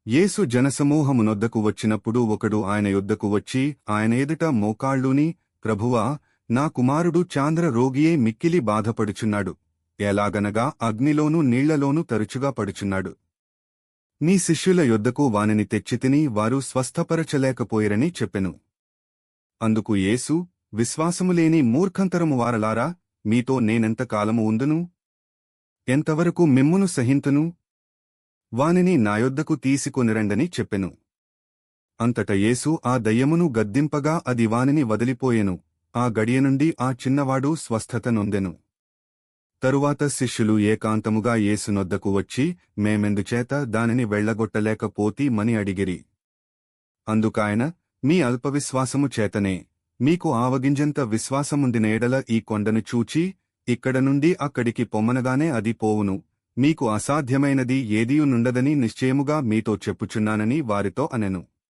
యేసు జనసమూహమునొద్దకు వచ్చినప్పుడు ఒకడు ఆయన యొద్దకు వచ్చి ఆయన ఎదుట మోకాళ్ళూని, ప్రభువా, నా కుమారుడు చాంద్ర రోగియే మిక్కిలి బాధపడుచున్నాడు. ఎలాగనగా అగ్నిలోనూ నీళ్లలోనూ తరచుగా పడుచున్నాడు. నీ శిష్యుల యొద్దకు వానిని తెచ్చితిని, వారు స్వస్థపరచలేకపోయిరని చెప్పెను. అందుకు యేసు, విశ్వాసములేని మూర్ఖంతరము వారలారా, మీతో నేనెంతకాలము ఉందును? ఎంతవరకు మిమ్మును సహింతును? వానిని నాయొద్దకు తీసుకొనిరండని చెప్పెను. అంతట యేసు ఆ దయ్యమును గద్దింపగా అది వానిని వదిలిపోయెను. ఆ గడియ నుండి ఆ చిన్నవాడు స్వస్థత నొందెను. తరువాత శిష్యులు ఏకాంతముగా యేసునొద్దకు వచ్చి, మేమెందుచేత దానిని వెళ్లగొట్టలేకపోతీమని అడిగిరి. అందుకాయన, మీ అల్పవిశ్వాసము చేతనే. మీకు ఆవగింజంత విశ్వాసముందిన ఎడల ఈ కొండను చూచి, ఇక్కడ నుండి అక్కడికి పొమ్మనగానే అది పోవును. మీకు అసాధ్యమైనది ఏదియూ నుండదని నిశ్చయముగా మీతో చెప్పుచున్నానని వారితో అనెను.